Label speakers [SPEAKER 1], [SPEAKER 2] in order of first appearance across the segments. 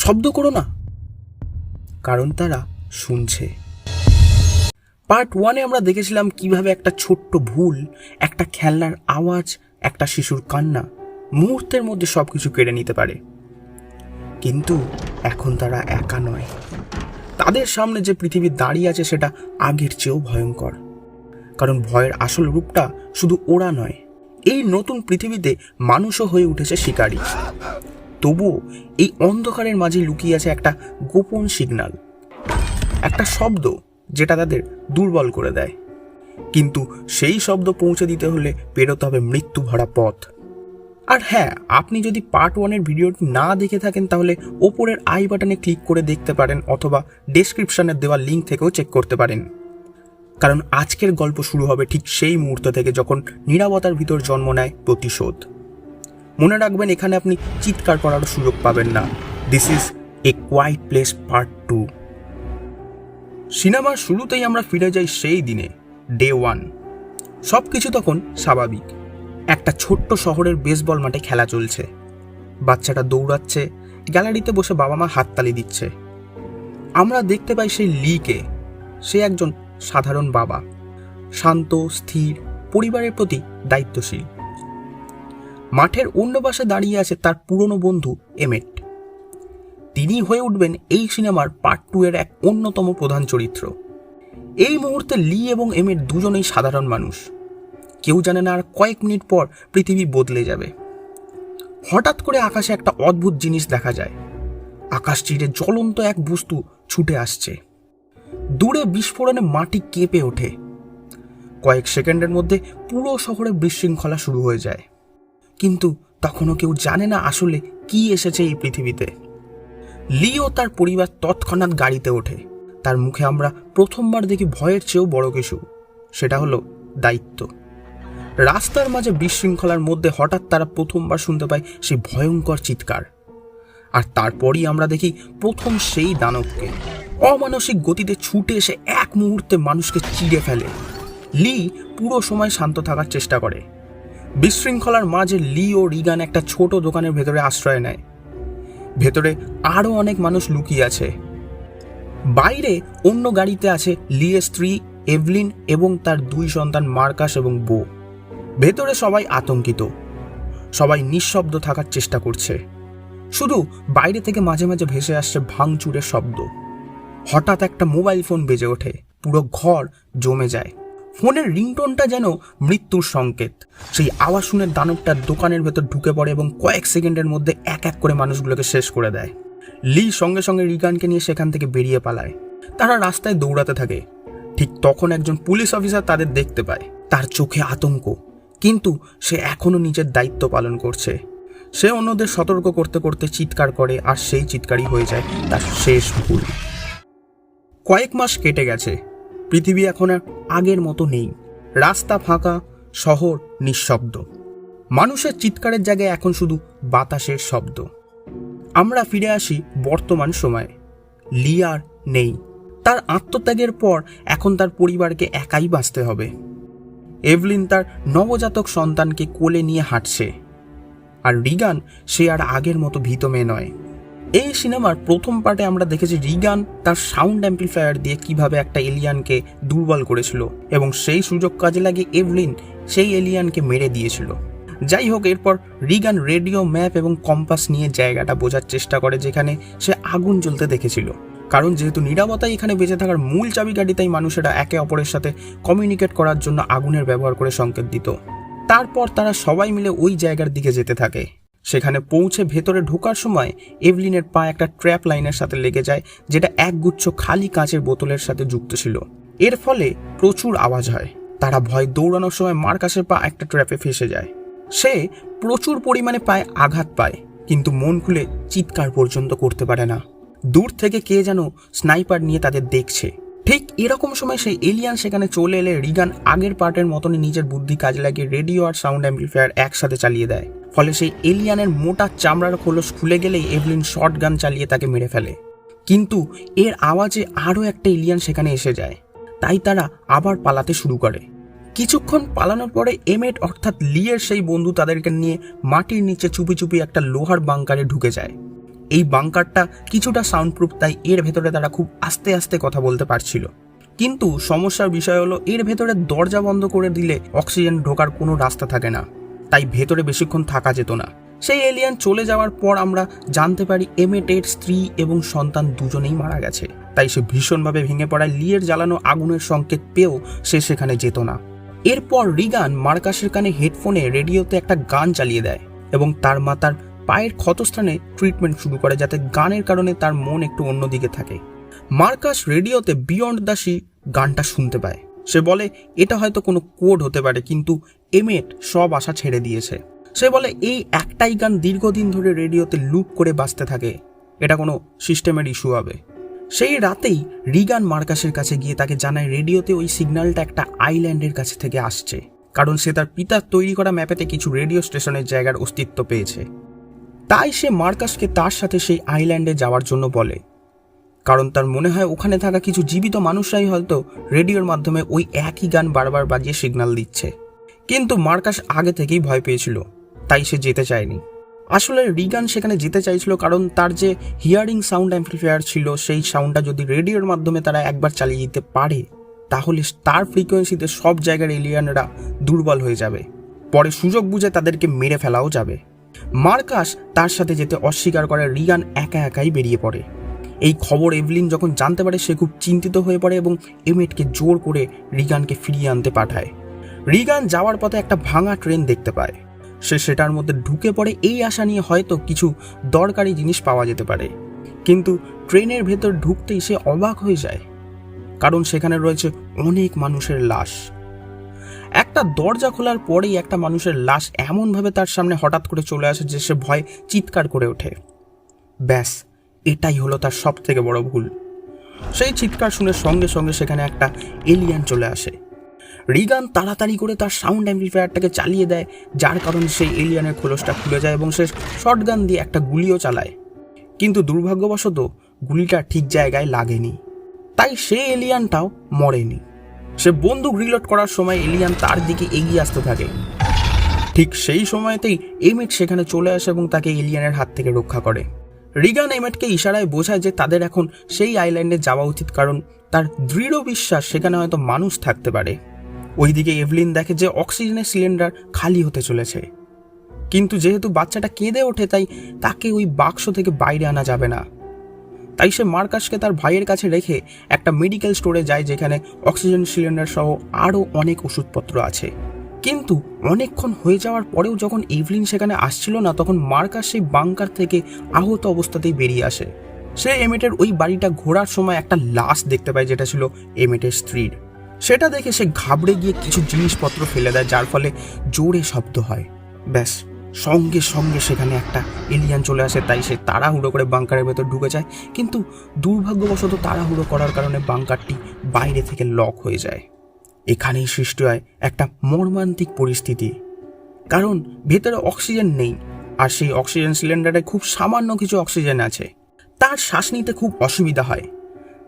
[SPEAKER 1] শব্দ করো না, কারণ তারা শুনছে। পার্ট 1-এ আমরা দেখেছিলাম কিভাবে একটা ছোট্ট ভুল, একটা খেলনার আওয়াজ, একটা শিশুর কান্না মুহূর্তের মধ্যে সবকিছু কেড়ে নিতে পারে। কিন্তু এখন তারা একা নয়, তাদের সামনে যে পৃথিবী দাঁড়িয়ে আছে সেটা আগের চেয়েও ভয়ঙ্কর। কারণ ভয়ের আসল রূপটা শুধু ওরা নয়, এই নতুন পৃথিবীতে মানুষও হয়ে উঠেছে শিকারী। তবুও এই অন্ধকারের মাঝে লুকিয়ে আছে একটা গোপন সিগন্যাল, একটা শব্দ যেটা তাদের দুর্বল করে দেয়। কিন্তু সেই শব্দ পৌঁছে দিতে হলে পেরোতে হবে মৃত্যু ভরা পথ। আর হ্যাঁ, আপনি যদি পার্ট 1-এর ভিডিওটি না দেখে থাকেন তাহলে ওপরের আই বাটনে ক্লিক করে দেখতে পারেন, অথবা ডেসক্রিপশনের দেওয়া লিঙ্ক থেকেও চেক করতে পারেন। কারণ আজকের গল্প শুরু হবে ঠিক সেই মুহূর্ত থেকে যখন নীরবতার ভিতর জন্ম নেয় প্রতিশোধ। মনে রাখবেন, এখানে আপনি চিৎকার করারও সুযোগ পাবেন না। This is a quiet place part 2। সিনেমার শুরুতেই আমরা ফিরে যাই সেই দিনে, ডে 1। সব কিছু তখন স্বাভাবিক। একটা ছোট্ট শহরের বেসবল মাঠে খেলা চলছে, বাচ্চাটা দৌড়াচ্ছে, গ্যালারিতে বসে বাবা মা হাততালি দিচ্ছে। আমরা দেখতে পাই সেই লিকে। সে একজন সাধারণ বাবা, শান্ত, স্থির, পরিবারের প্রতি দায়িত্বশীল। মাঠের অন্য পাশে দাঁড়িয়ে আছে তার পুরনো বন্ধু এমেট। তিনি হয়ে উঠবেন এই সিনেমার পার্ট 2-এর এক অন্যতম প্রধান চরিত্র। এই মুহূর্তে লি এবং এমেট দুজনেই সাধারণ মানুষ। কেউ জানে না আর কয়েক মিনিট পর পৃথিবী বদলে যাবে। হঠাৎ করে আকাশে একটা অদ্ভুত জিনিস দেখা যায়। আকাশ চিরে জ্বলন্ত এক বস্তু ছুটে আসছে। দূরে বিস্ফোরণে মাটি কেঁপে ওঠে। কয়েক সেকেন্ডের মধ্যে পুরো শহরে বিশৃঙ্খলা শুরু হয়ে যায়। কিন্তু তখনও কেউ জানে না আসলে কি এসেছে এই পৃথিবীতে। লি ও তার পরিবার তৎক্ষণাৎ গাড়িতে ওঠে। তার মুখে আমরা প্রথমবার দেখি ভয়ের চেয়েও বড় কিছু, সেটা হলো দায়িত্ব। রাস্তার মাঝে বিশৃঙ্খলার মধ্যে হঠাৎ তারা প্রথমবার শুনতে পায় সেই ভয়ঙ্কর চিৎকার। আর তারপরই আমরা দেখি প্রথম সেই দানবকে অমানসিক গতিতে ছুটে এসে এক মুহূর্তে মানুষকে চিড়ে ফেলে। লি পুরো সময় শান্ত থাকার চেষ্টা করে। বিশৃঙ্খলার মাঝে লি ও রিগান একটা ছোট দোকানের ভেতরে আশ্রয় নেয়। ভেতরে আরও অনেক মানুষ লুকিয়ে আছে। বাইরে অন্য গাড়িতে আছে লিয়ের স্ত্রী এভলিন এবং তার 2 সন্তান মার্কাস এবং বো। ভেতরে সবাই আতঙ্কিত, সবাই নিঃশব্দ থাকার চেষ্টা করছে। শুধু বাইরে থেকে মাঝে মাঝে ভেসে আসছে ভাঙচুরের শব্দ। হঠাৎ একটা মোবাইল ফোন বেজে ওঠে, পুরো ঘর জমে যায়। ফোনের রিংটোনটা যেন মৃত্যুর সংকেত। সেই আওয়াজ শুনে দানবটা দোকানের ভেতর ঢুকে পড়ে এবং কয়েক সেকেন্ডের মধ্যে এক এক করে মানুষগুলোকে শেষ করে দেয়। লি সঙ্গে সঙ্গে রিগানকে নিয়ে সেখান থেকে বেরিয়ে পালায়। তারা রাস্তায় দৌড়াতে থাকে। ঠিক তখন একজন পুলিশ অফিসার তাদের দেখতে পায়। তার চোখে আতঙ্ক, কিন্তু সে এখনো নিজের দায়িত্ব পালন করছে। সে অন্যদের সতর্ক করতে করতে চিৎকার করে, আর সেই চিৎকারই হয়ে যায় তার শেষ ভুল। কয়েক মাস কেটে গেছে। পৃথিবী এখন আর আগের মতো নেই। রাস্তা ফাঁকা, শহর নিঃশব্দ। মানুষের চিৎকারের জায়গায় এখন শুধু বাতাসের শব্দ। আমরা ফিরে আসি বর্তমান সময়ে। লি আর নেই। তার আত্মত্যাগের পর এখন তার পরিবারকে একাই বাঁচতে হবে। এভলিন তার নবজাতক সন্তানকে কোলে নিয়ে হাঁটছে, আর রিগান সে আর আগের মতো ভীত মেয়ে নয়। এই সিনেমার প্রথম পার্টে আমরা দেখেছি রিগান তার সাউন্ড অ্যাম্পলিফায়ার দিয়ে কিভাবে একটা এলিয়ানকে দুর্বল করেছিল, এবং সেই সুযোগ কাজে লাগিয়ে এভলিন সেই এলিয়ানকে মেরে দিয়েছিল। যাই হোক, এরপর রিগান রেডিও, ম্যাপ এবং কম্পাস নিয়ে জায়গাটা বোঝার চেষ্টা করে যেখানে সে আগুন জ্বলতে দেখেছিল। কারণ যেহেতু নীরবতাই এখানে বেঁচে থাকার মূল চাবিকাঠি, তাই মানুষেরা একে অপরের সাথে কমিউনিকেট করার জন্য আগুনের ব্যবহার করে সংকেত দিত। তারপর তারা সবাই মিলে ওই জায়গার দিকে যেতে থাকে। সেখানে পৌঁছে ভেতরে ঢোকার সময় এভলিনের পা একটা ট্র্যাপ লাইনের সাথে লেগে যায়, যেটা একগুচ্ছ খালি কাঁচের বোতলের সাথে যুক্ত ছিল। এর ফলে প্রচুর আওয়াজ হয়। তারা ভয় দৌড়ানোর সময় মার্কাসের পা একটা ট্র্যাপে ফেসে যায়। সে প্রচুর পরিমাণে পায়ে আঘাত পায়, কিন্তু মন খুলে চিৎকার পর্যন্ত করতে পারে না। দূর থেকে কে যেন স্নাইপার নিয়ে তাদের দেখছে। ঠিক এরকম সময় সেই এলিয়ান সেখানে চলে এলে রিগান আগের পার্টের মতনই নিজের বুদ্ধি কাজে লাগিয়ে রেডিও আর সাউন্ড অ্যাম্পলিফায়ার একসাথে চালিয়ে দেয়। ফলে সেই এলিয়ানের মোটা চামড়ার খোলস খুলে গেলেই এভলিন শর্ট গান চালিয়ে তাকে মেরে ফেলে। কিন্তু এর আওয়াজে আরও একটা এলিয়ান সেখানে এসে যায়, তাই তারা আবার পালাতে শুরু করে। কিছুক্ষণ পালানোর পরে এমেট অর্থাৎ লিয়ের সেই বন্ধু তাদেরকে নিয়ে মাটির নিচে চুপি চুপি একটা লোহার বাংকারে ঢুকে যায়। এই বাংকারটা কিছুটা সাউন্ড প্রুফ, তাই এর ভেতরে তারা খুব আস্তে আস্তে কথা বলতে পারছিল। কিন্তু সমস্যার বিষয় হলো এর ভেতরে দরজা বন্ধ করে দিলে অক্সিজেন ঢোকার কোনো রাস্তা থাকে না, তাই ভেতরে বেশিক্ষণ থাকা যেত না। সেই এলিয়ান চলে যাওয়ার পর আমরা জানতে পারি এমেটের স্ত্রী এবং সন্তান দুজনেই মারা গেছে। তাই সে ভীষণভাবে ভেঙে পড়ায় লিয়ের জ্বালানো আগুনের সংকেত পেয়েও সে সেখানে যেত না। এরপর রিগান মার্কাসের কানে হেডফোনে রেডিওতে একটা গান চালিয়ে দেয় এবং তার মাতার পায়ের ক্ষতস্থানে ট্রিটমেন্ট শুরু করে, যাতে গানের কারণে তার মন একটু অন্যদিকে থাকে। মার্কাস রেডিওতে বিয়ন্ড দ্য সি গানটা শুনতে পায়। সে বলে এটা হয়তো কোনো কোড হতে পারে, কিন্তু এমেট সব আশা ছেড়ে দিয়েছে। সে বলে এই একটাই গান দীর্ঘদিন ধরে রেডিওতে লুপ করে বাজতে থাকে, এটা কোনো সিস্টেমের ইস্যু হবে। সেই রাতেই রিগান মার্কাসের কাছে গিয়ে তাকে জানায় রেডিওতে ওই সিগন্যালটা একটা আইল্যান্ডের কাছে থেকে আসছে, কারণ সে তার পিতার তৈরি করা ম্যাপেতে কিছু রেডিও স্টেশনের জায়গার অস্তিত্ব পেয়েছে। তাই সে মার্কাসকে তার সাথে সেই আইল্যান্ডে যাওয়ার জন্য বলে, কারণ তার মনে হয় ওখানে থাকা কিছু জীবিত মানুষরাই হয়তো রেডিওর মাধ্যমে ওই একই গান বারবার বাজিয়ে সিগন্যাল দিচ্ছে। কিন্তু মার্কাস আগে থেকেই ভয় পেয়েছিল, তাই সে যেতে চায়নি। আসলে রিগান সেখানে যেতে চাইছিল কারণ তার যে হিয়ারিং সাউন্ড অ্যাম্পলিফায়ার ছিল, সেই সাউন্ডটা যদি রেডিওর মাধ্যমে তারা একবার চালিয়ে দিতে পারে, তাহলে তার ফ্রিকোয়েন্সিতে সব জায়গার এলিয়ানরা দুর্বল হয়ে যাবে। পরে সুযোগ বুঝে তাদেরকে মেরে ফেলাও যাবে। মার্কাস তার সাথে যেতে অস্বীকার করে রিগান একা একাই বেরিয়ে পড়ে। এই খবর এভলিন যখন জানতে পারে সে খুব চিন্তিত হয়ে পড়ে এবং এমেটকে জোর করে রিগানকে ফিরিয়ে আনতে পাঠায়। রিগান যাওয়ার পথে একটা ভাঙা ট্রেন দেখতে পায়। সে সেটার মধ্যে ঢুকে পড়ে এই আশা নিয়ে হয়তো কিছু দরকারি জিনিস পাওয়া যেতে পারে, কিন্তু ট্রেনের ভেতর ঢুকতেই সে অবাক হয়ে যায়, কারণ সেখানে রয়েছে অনেক মানুষের লাশ। একটা দরজা খোলার পরেই একটা মানুষের লাশ এমনভাবে তার সামনে হঠাৎ করে চলে আসে যে সে ভয়ে চিৎকার করে ওঠে। ব্যাস, এটাই হলো তার সব থেকে বড় ভুল। সেই চিৎকার শুনে সঙ্গে সঙ্গে সেখানে একটা এলিয়ান চলে আসে। রিগান তাড়াতাড়ি করে তার সাউন্ড অ্যাম্পলিফায়ারটাকে চালিয়ে দেয়, যার কারণে সেই এলিয়ানের খোলসটা খুলে যায় এবং সে শটগান দিয়ে একটা গুলিও চালায়। কিন্তু দুর্ভাগ্যবশত গুলিটা ঠিক জায়গায় লাগেনি, তাই সেই এলিয়ানটাও মরেনি। সে বন্দুক রিলোড করার সময় এলিয়ান তার দিকে এগিয়ে আসতে থাকে। ঠিক সেই সময়তেই এমেট সেখানে চলে আসে এবং তাকে এলিয়ানের হাত থেকে রক্ষা করে। রিগান এমেটকে ইশারায় বোঝায় যে তাদের এখন সেই আইল্যান্ডে যাওয়া উচিত, কারণ তার দৃঢ় বিশ্বাস সেখানে হয়তো মানুষ থাকতে পারে। ওইদিকে এভলিন দেখে যে অক্সিজেনের সিলিন্ডার খালি হতে চলেছে, কিন্তু যেহেতু বাচ্চাটা কেঁদে ওঠে তাই তাকে ওই বাক্স থেকে বাইরে আনা যাবে না। তাই সে মার্কাসকে তার ভাইয়ের কাছে রেখে একটা মেডিকেল স্টোরে যায়, যেখানে অক্সিজেন সিলিন্ডার সহ আরও অনেক ওষুধপত্র আছে। কিন্তু অনেকক্ষণ হয়ে যাওয়ার পরেও যখন এভলিন সেখানে আসছিল না, তখন মার্কাস সেই বাংকার থেকে আহত অবস্থাতেই বেরিয়ে আসে। সে এমেটের ওই বাড়িটা ঘোরার সময় একটা লাশ দেখতে পায়, যেটা ছিল এমেটের স্ত্রীর। সেটা দেখে সে ঘাবড়ে গিয়ে কিছু জিনিসপত্র ফেলে দেয়, যার ফলে জোরে শব্দ হয়। ব্যাস, সঙ্গে সঙ্গে সেখানে একটা এলিয়ান চলে আসে। তাই সে তাড়াহুড়ো করে বাংকারের ভেতর ঢুকে যায়, কিন্তু দুর্ভাগ্যবশত তাড়াহুড়ো করার কারণে বাংকারটি বাইরে থেকে লক হয়ে যায়। এখানেই সৃষ্টি হয় একটা মর্মান্তিক পরিস্থিতি, কারণ ভেতরে অক্সিজেন নেই, আর সেই অক্সিজেন সিলিন্ডারে খুব সামান্য কিছু অক্সিজেন আছে। তার শ্বাস নিতে খুব অসুবিধা হয়,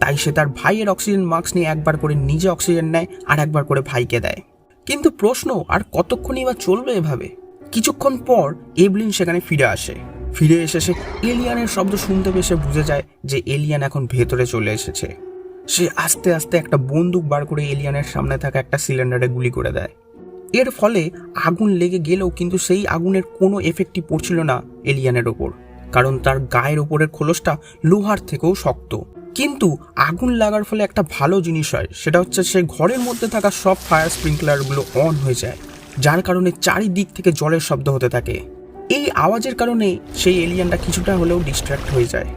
[SPEAKER 1] তাই সে তার ভাইয়ের অক্সিজেন মাস্ক নিয়ে একবার করে নিজে অক্সিজেন নেয় আর একবার করে ভাইকে দেয়। কিন্তু প্রশ্ন, আর কতক্ষণই বা চলবে এভাবে? কিছুক্ষণ পর এভলিন সেখানে ফিরে এসে সে এলিয়ানের শব্দ শুনতে পেয়ে সে বুঝে যায় যে এলিয়ান এখন ভেতরে চলে এসেছে। সে আস্তে আস্তে একটা বন্দুক বার করে এলিয়ানের সামনে থাকা একটা সিলিন্ডারে গুলি করে দেয়। এর ফলে আগুন লেগে গেলেও কিন্তু সেই আগুনের কোনো এফেক্টই পড়ছিল না এলিয়ানের ওপর, কারণ তার গায়ের ওপরের খোলসটা লোহার থেকেও শক্ত। কিন্তু আগুন লাগার ফলে একটা ভালো জিনিস হয়, সেটা হচ্ছে সে ঘরের মধ্যে থাকা সব ফায়ার স্প্রিংকলারগুলো অন হয়ে যায়, যার কারণে চারিদিক থেকে জলের শব্দ হতে থাকে। এই আওয়াজের কারণে সেই এলিয়ানটা কিছুটা হলেও ডিস্ট্র্যাক্ট হয়ে যায়।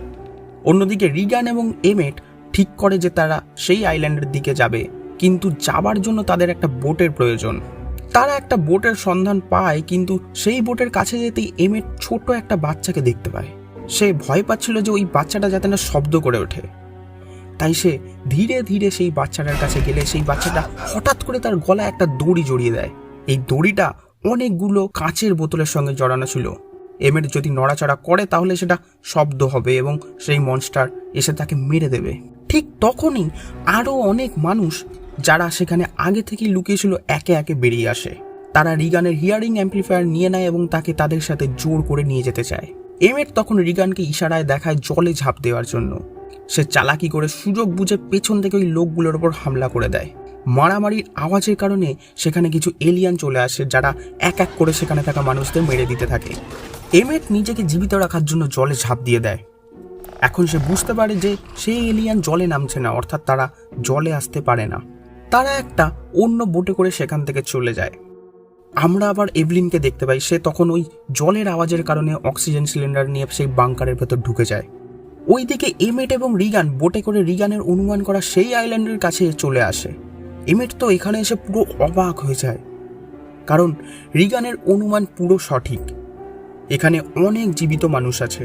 [SPEAKER 1] অন্যদিকে রিগান এবং এমেট ঠিক করে যে তারা সেই আইল্যান্ডের দিকে যাবে, কিন্তু যাবার জন্য তাদের একটা বোটের প্রয়োজন। তারা একটা বোটের সন্ধান পায়, কিন্তু সেই বোটের কাছে যেতেই এমেট ছোট একটা বাচ্চাকে দেখতে পায়। সে ভয় পাচ্ছিল যে ওই বাচ্চাটা যাতে না শব্দ করে ওঠে, তাই সে ধীরে ধীরে সেই বাচ্চাটার কাছে গেলে সেই বাচ্চাটা হঠাৎ করে তার গলায় একটা দড়ি জড়িয়ে দেয়। এই দড়িটা অনেকগুলো কাঁচের বোতলের সঙ্গে জড়ানো ছিল। এমেট যদি নড়াচড়া করে তাহলে সেটা শব্দ হবে এবং সেই মনস্টার এসে তাকে মেরে দেবে। ঠিক তখনই আরও অনেক মানুষ যারা সেখানে আগে থেকেই লুকিয়েছিল একে একে বেরিয়ে আসে। তারা রিগানের হিয়ারিং অ্যাম্পলিফায়ার নিয়ে নেয় এবং তাকে তাদের সাথে জোর করে নিয়ে যেতে চায়। এমেট তখন রিগানকে ইশারায় দেখায় জলে ঝাঁপ দেওয়ার জন্য। সে চালাকি করে সুযোগ বুঝে পেছন থেকে ওই লোকগুলোর ওপর হামলা করে দেয়। মারামারির আওয়াজের কারণে সেখানে কিছু এলিয়ান চলে আসে, যারা এক এক করে সেখানে থাকা মানুষদের মেরে দিতে থাকে। এমেট নিজেকে জীবিত রাখার জন্য জলে ঝাঁপ দিয়ে দেয়। এখন সে বুঝতে পারে যে সেই এলিয়ান জলে নামছে না, অর্থাৎ তারা জলে আসতে পারে না। তারা একটা অন্য বোটে করে সেখান থেকে চলে যায়। আমরা আবার এভলিনকে দেখতে পাই। সে তখন ওই জলের আওয়াজের কারণে অক্সিজেন সিলিন্ডার নিয়ে সেই বাংকারের ভেতর ঢুকে যায়। ওইদিকে এমেট এবং রিগান বোটে করে রিগানের অনুমান করা সেই আইল্যান্ডের কাছে চলে আসে। এমেট তো এখানে এসে পুরো অবাক হয়ে যায়, কারণ রিগানের অনুমান পুরো সঠিক। এখানে অনেক জীবিত মানুষ আছে।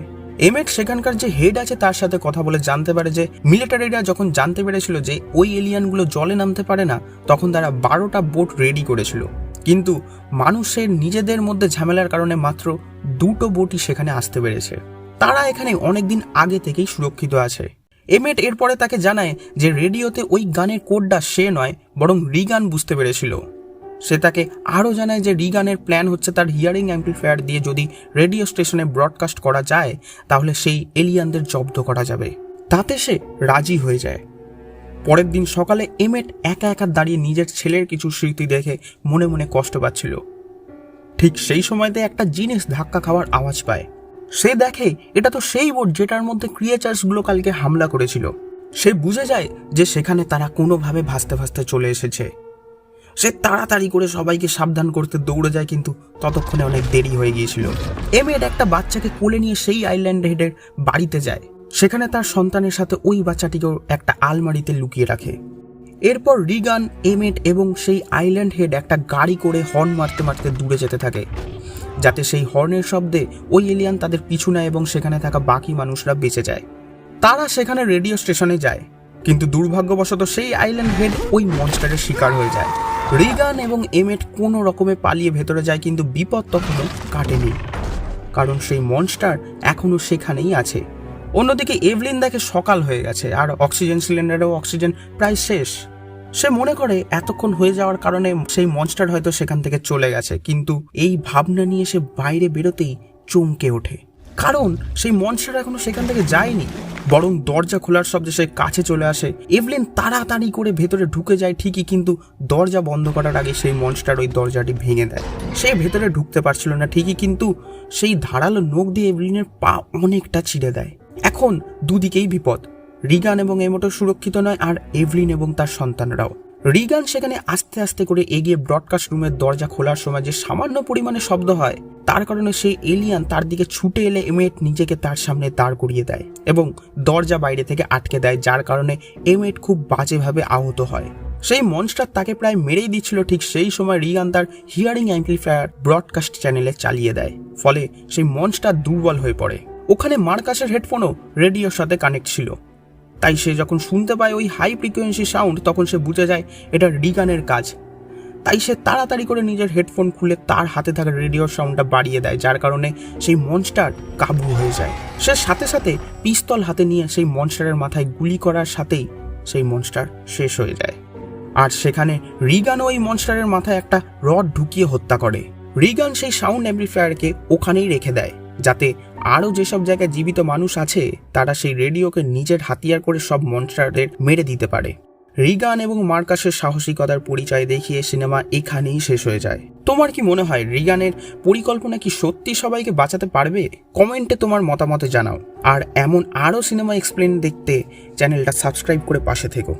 [SPEAKER 1] এমেট সেখানকার যে হেড আছে তার সাথে কথা বলে জানতে পারে যে মিলিটারিরা যখন জানতে পেরেছিল যে ওই এলিয়ানগুলো জলে নামতে পারে না, তখন তারা 12টা বোট রেডি করেছিল, কিন্তু মানুষের নিজেদের মধ্যে ঝামেলার কারণে মাত্র 2টো বোটই সেখানে আসতে পেরেছে। তারা এখানে অনেকদিন আগে থেকেই সুরক্ষিত আছে। এমেট এরপরে তাকে জানায় যে রেডিওতে ওই গানের কোডটা সে নয়, বরং রিগান বুঝতে পেরেছিল। সে তাকে আরও জানায় যে রিগানের প্ল্যান হচ্ছে তার হিয়ারিং অ্যাম্পলিফায়ার দিয়ে যদি রেডিও স্টেশনে ব্রডকাস্ট করা যায়, তাহলে সেই এলিয়ানদের জব্দ করা যাবে। তাতে সে রাজি হয়ে যায়। পরের দিন সকালে এমেট একা একা দাঁড়িয়ে নিজের ছেলের কিছু স্মৃতি দেখে মনে মনে কষ্ট পাচ্ছিল। ঠিক সেই সময়তে একটা জিনিস ধাক্কা খাওয়ার আওয়াজ পায়। সে দেখে এটা তো সেই বোট যেটার মধ্যে ক্রিয়েচার্সগুলো কালকে হামলা করেছিল। সে বুঝে যায় যে সেখানে তারা কোনোভাবে ভাসতে ভাসতে চলে এসেছে। সে তাড়াতাড়ি করে সবাইকে সাবধান করতে দৌড়ে যায়, কিন্তু ততক্ষণে অনেক দেরি হয়ে গিয়েছিল। এমেট একটা বাচ্চাকে কোলে নিয়ে সেই আইল্যান্ড হেডের বাড়িতে যায়। সেখানে তার সন্তানের সাথে ওই বাচ্চাটিকেও একটা আলমারিতে লুকিয়ে রাখে। এরপর রিগান, এমেট এবং সেই আইল্যান্ড হেড একটা গাড়ি করে হর্ন মারতে মারতে দূরে যেতে থাকে, যাতে সেই হর্নের শব্দে ওই এলিয়ান তাদের পিছু নেয় এবং সেখানে থাকা বাকি মানুষরা বেঁচে যায়। তারা সেখানে রেডিও স্টেশনে যায়, কিন্তু দুর্ভাগ্যবশত সেই আইল্যান্ড হেড ওই মনস্টারের শিকার হয়ে যায়। রিগান এবং এমেট কোনো রকমে পালিয়ে ভেতরে যায়, কিন্তু বিপদ তখনও কাটেনি, কারণ সেই মনস্টার এখনও সেখানেই আছে। অন্যদিকে এভলিন দেখে সকাল হয়ে গেছে আর অক্সিজেন সিলিন্ডারেও অক্সিজেন প্রায় শেষ। সে মনে করে এতক্ষণ হয়ে যাওয়ার কারণে সেই মনস্টার হয়তো সেখান থেকে চলে গেছে, কিন্তু এই ভাবনা নিয়ে সে বাইরে বেরোতেই চমকে ওঠে, কারণ সেই মনস্টার এখনো সেখান থেকে যায়নি, বরং দরজা খোলার শব্দে সে কাছে চলে আসে। এভলিন তাড়াতাড়ি করে ভেতরে ঢুকে যায় ঠিকই, কিন্তু দরজা বন্ধ করার আগে সেই মনস্টার ওই দরজাটি ভেঙে দেয়। সে ভেতরে ঢুকতে পারছিল না ঠিকই, কিন্তু সেই ধারালো নখ দিয়ে এভলিনের পা অনেকটা ছিঁড়ে দেয়। এখন দুদিকেই বিপদ। রিগান এবং এমেটও সুরক্ষিত নয়, আর এভলিন এবং তার সন্তানরাও। রিগান সেখানে আস্তে আস্তে করে এগিয়ে ব্রডকাস্ট রুমের দরজা খোলার সময় যে সামান্য পরিমাণে শব্দ হয়, তার কারণে সেই এলিয়ান তার দিকে ছুটে এলে এমেট নিজেকে তার সামনে দাঁড় করিয়ে দেয় এবং দরজা বাইরে থেকে আটকে দেয়, যার কারণে এমেট খুব বাজেভাবে আহত হয়। সেই মনস্টার তাকে প্রায় মেরেই দিচ্ছিল। ঠিক সেই সময় রিগান তার হিয়ারিং অ্যাম্পলিফায়ার ব্রডকাস্ট চ্যানেলে চালিয়ে দেয়, ফলে সেই মনস্টার দুর্বল হয়ে পড়ে। ওখানে মার্কাসের হেডফোনও রেডিওর সাথে কানেক্ট ছিল, তাই সে যখন শুনতে পায় ওই হাই ফ্রিকোয়েন্সি সাউন্ড, তখন সে বুঝে যায় এটা রিগানের কাজ। তাই সে তাড়াতাড়ি করে নিজের হেডফোন খুলে তার হাতে থাকা রেডিওর সাউন্ডটা বাড়িয়ে দেয়, যার কারণে সেই মনস্টার কাবু হয়ে যায়। সে সাথে সাথে পিস্তল হাতে নিয়ে সেই মনস্টারের মাথায় গুলি করার সাথেই সেই মনস্টার শেষ হয়ে যায়। আর সেখানে রিগান ওই মনস্টারের মাথায় একটা রড ঢুকিয়ে হত্যা করে। রিগান সেই সাউন্ড অ্যাম্পলিফায়ারকে ওখানেই রেখে দেয়, যাতে আরও যেসব জায়গায় জীবিত মানুষ আছে তারা সেই রেডিওকে নিজের হাতিয়ার করে সব মনস্টারদের মেরে দিতে পারে। রিগান এবং মার্কাসের সাহসিকতার পরিচয় দেখিয়ে সিনেমা এখানেই শেষ হয়ে যায়। তোমার কি মনে হয় রিগানের পরিকল্পনা কি সত্যি সবাইকে বাঁচাতে পারবে? কমেন্টে তোমার মতামত জানাও। আর এমন আরও সিনেমা এক্সপ্লেন দেখতে চ্যানেলটা সাবস্ক্রাইব করে পাশে থেকো।